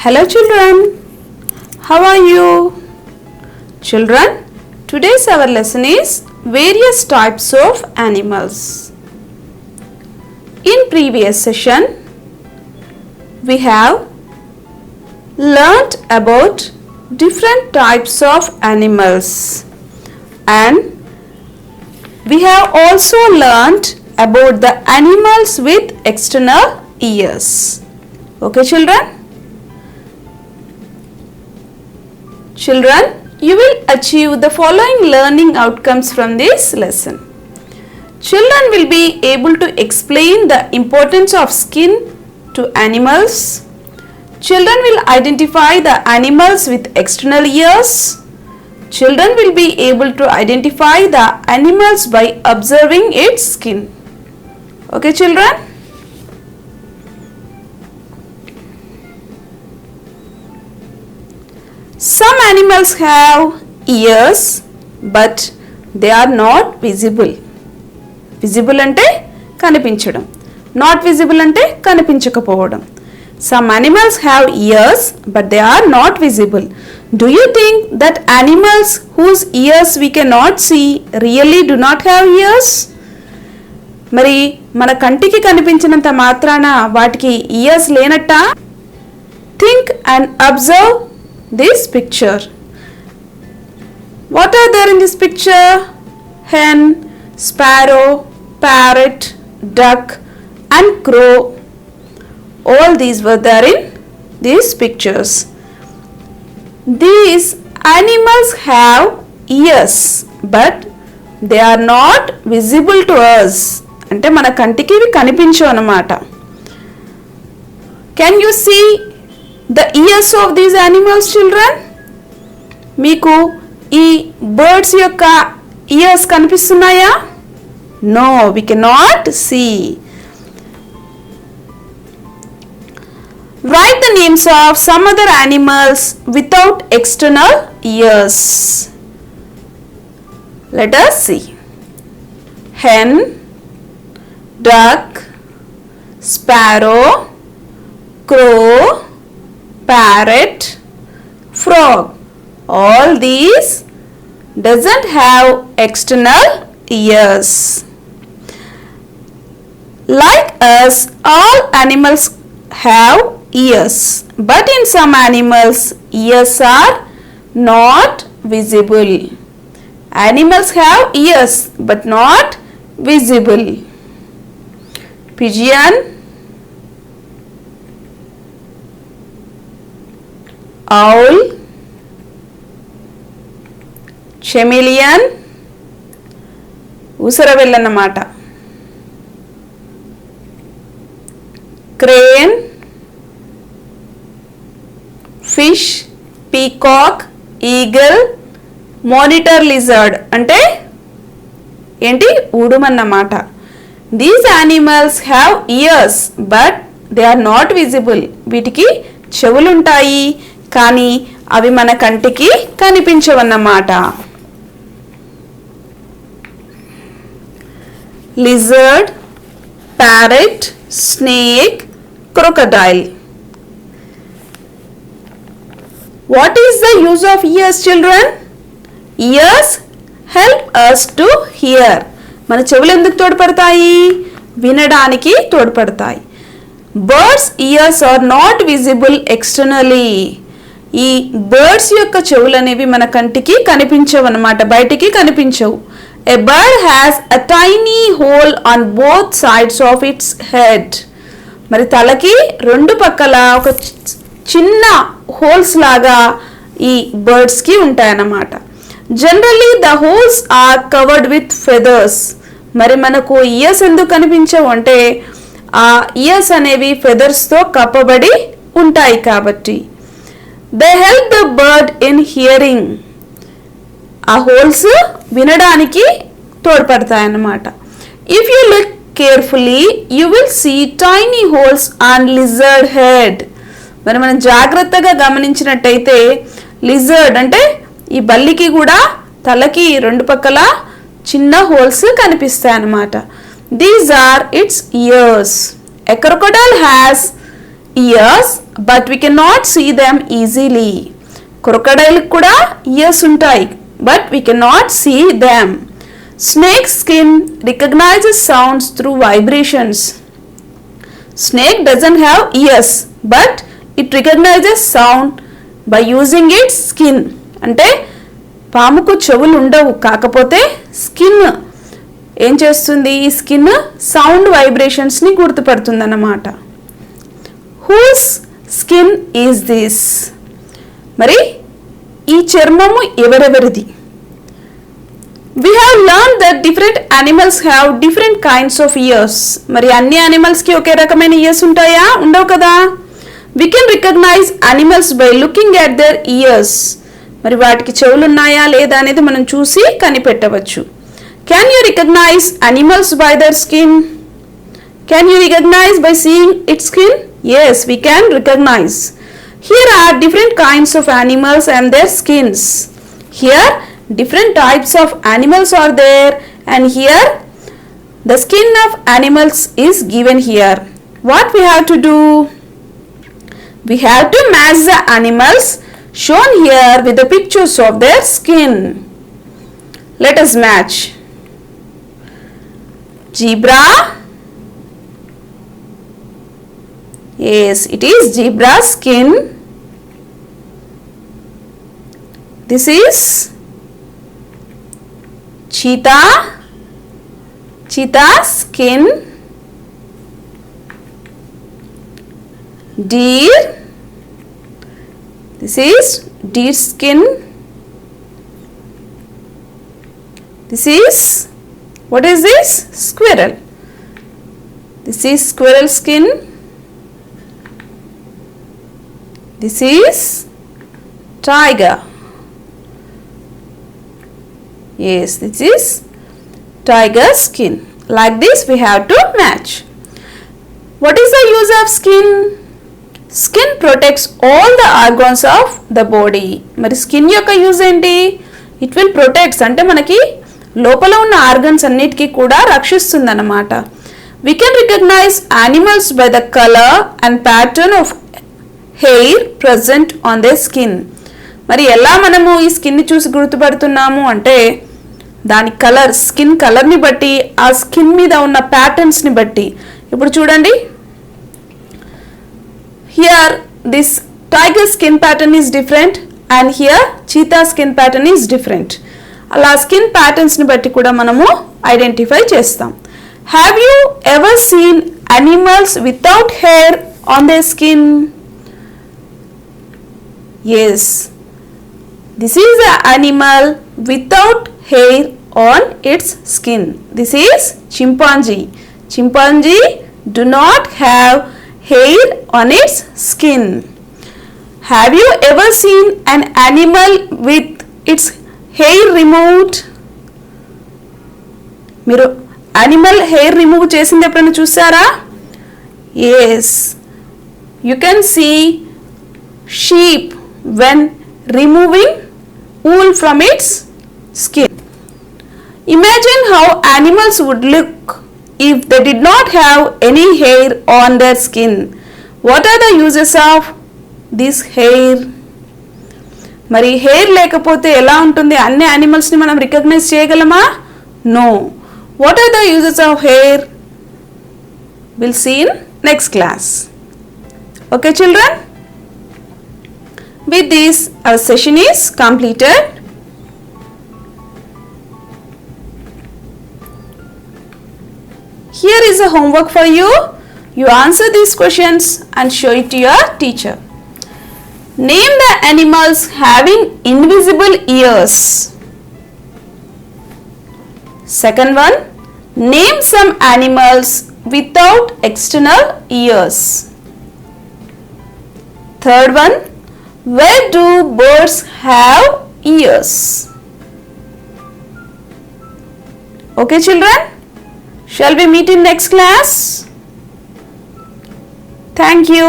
Hello children, how are you? Children, today's our lesson is various types of animals. In previous session, we have learnt about different types of animals and we have also learnt about the animals with external ears. Okay children? Children, you will achieve the following learning outcomes from this lesson. Children will be able to explain the importance of skin to animals. Children will identify the animals with external ears. Children will be able to identify the animals by observing its skin. Okay children? Some animals have ears but they are not visible. Visible ante కనిపించడం, not visible ante కనిపించకపోవడం. Some animals have ears but they are not visible. Do you think that animals whose ears we cannot see really do not have ears? మరి మన కంటికి కనిపించినంత మాత్రాన వాటికి years లేనట్టా? Think and observe this picture. What are there in this picture? Hen, sparrow, parrot, duck and crow. All these were there in these pictures. These animals have ears but they are not visible to us. అంటే మన కంటికి ఇవి కనిపించవు అన్నమాట. Can you see the ears of these animals children? మీకు ఈ birds యొక్క years కనిపిస్తున్నాయా? No, we cannot see. Write the names of some other animals without external ears. Let us see. Hen, duck, sparrow, crow, parrot, frog. All these doesn't have external ears. Like us, all animals have ears, but in some animals ears are not visible. Animals have ears but not visible. Pigeon, owl, chameleon, ఊసరవెల్లన్నమాట, crane, fish, peacock, eagle, monitor lizard అంటే ఏంటి? ఊడుమన్నమాట. These animals have ears but they are not visible. వీటికి చెవులుంటాయి కానీ అవి మన కంటికి కనిపించవన్నమాట. Lizard, parrot, snake, crocodile. What is the use of ears children? Ears help us to hear. మన చెవులు ఎందుకు తోడ్పడతాయి? వినడానికి తోడ్పడతాయి. Birds ears are not visible externally. ఈ బర్డ్స్ యొక్క చెవులు అనేవి మన కంటికి కనిపించవన్నమాట, బయటికి కనిపించవు. A bird has a tiny hole on both sides of its head. మరి తలకి రెండు పక్కల ఒక చిన్న హోల్స్ లాగా ఈ బర్డ్స్ కి ఉంటాయన్నమాట. Generally the holes are covered with feathers. మరి మనకు ఇయర్స్ ఎందుకు కనిపించవు అంటే ఆ ఇయర్స్ అనేవి ఫెదర్స్ తో కప్పబడి ఉంటాయి కాబట్టి. They help the bird in hearing. ఆ హోల్స్ వినడానికి తోడ్పడతాయన్నమాట. If you look carefully, you will see tiny holes on lizard head. మరి మనం జాగ్రత్తగా గమనించినట్టయితే లిజర్డ్ అంటే ఈ బల్లికి కూడా తలకి రెండు పక్కల చిన్న హోల్స్ కనిపిస్తాయి అన్నమాట. These are its ears. A crocodile has ears but we cannot see them easily. Crocodile kuda ears untayi but we cannot see them. Snake skin recognizes sounds through vibrations. Snake doesn't have ears but it recognizes sound by using its skin. అంటే పాముకు చెవులు ఉండవు, కాకపోతే skin ఏం చేస్తుంది, ఈ skin sound వైబ్రేషన్స్ని గుర్తుపడుతుంది అన్నమాట. Whose skin is this? మరి ఈ చర్మము ఎవరెవరిది? We have learned that different animals have different kinds of ears. మరి అన్ని యానిమల్స్కి ఒకే రకమైన ఇయర్స్ ఉంటాయా? ఉండవు కదా. We can recognize animals by looking at their ears. మరి వాటికి చెవులు ఉన్నాయా లేదా అనేది మనం చూసి కనిపెట్టవచ్చు. Can you recognize animals by their skin? Can you recognize by seeing its skin? Yes, we can recognize. Here are different kinds of animals and their skins. Here different types of animals are there, and here the skin of animals is given here. What we have to do? We have to match the animals shown here with the pictures of their skin. Let us match. Zebra. Yes, it is zebra skin. This is cheetah. Cheetah skin. Deer. This is deer skin. This is, what is this? Squirrel. This is squirrel skin. This is tiger. Yes, this is tiger skin. Like this we have to match. What is the use of skin? Skin protects all the organs of the body. మరి skin యొక్క use ఏంటి? It will protects, అంటే మనకి లోపల ఉన్న organs అన్నిటికీ కూడా రక్షిస్తుంది అన్నమాట. We can recognize animals by the color and pattern of hair present on their skin. మరి ఎలా మనము ఈ స్కిన్ని చూసి గుర్తుపడుతున్నాము అంటే దాని కలర్, స్కిన్ కలర్ని బట్టి, ఆ స్కిన్ మీద ఉన్న ప్యాటర్న్స్ని బట్టి. ఇప్పుడు చూడండి, here this tiger skin pattern is different and here cheetah skin pattern is different. అలా స్కిన్ ప్యాటర్న్స్ని బట్టి కూడా మనము ఐడెంటిఫై చేస్తాం. Have you ever seen animals without hair on their skin? Yes, this is an animal without hair on its skin. This is chimpanzee. Chimpanzee do not have hair on its skin. Have you ever seen an animal with its hair removed? మీరు animal hair remove చేసింది ఎప్పుడైనా చూసారా? Yes, you can see sheep when removing wool from its skin. Imagine how animals would look if they did not have any hair on their skin. What are the uses of this hair? మరి hair లేకపోతే ఎలా ఉంటుంది? అన్ని యానిమల్స్ని మనం recognise చేయగలమా? No. What are the uses of hair? Will see in next class. Okay children, with this our session is completed. Here is a homework for you. You answer these questions and show it to your teacher. Name the animals having invisible ears. Second one, name some animals without external ears. Third one, where do birds have ears? Okay children, shall we meet in next class? Thank you.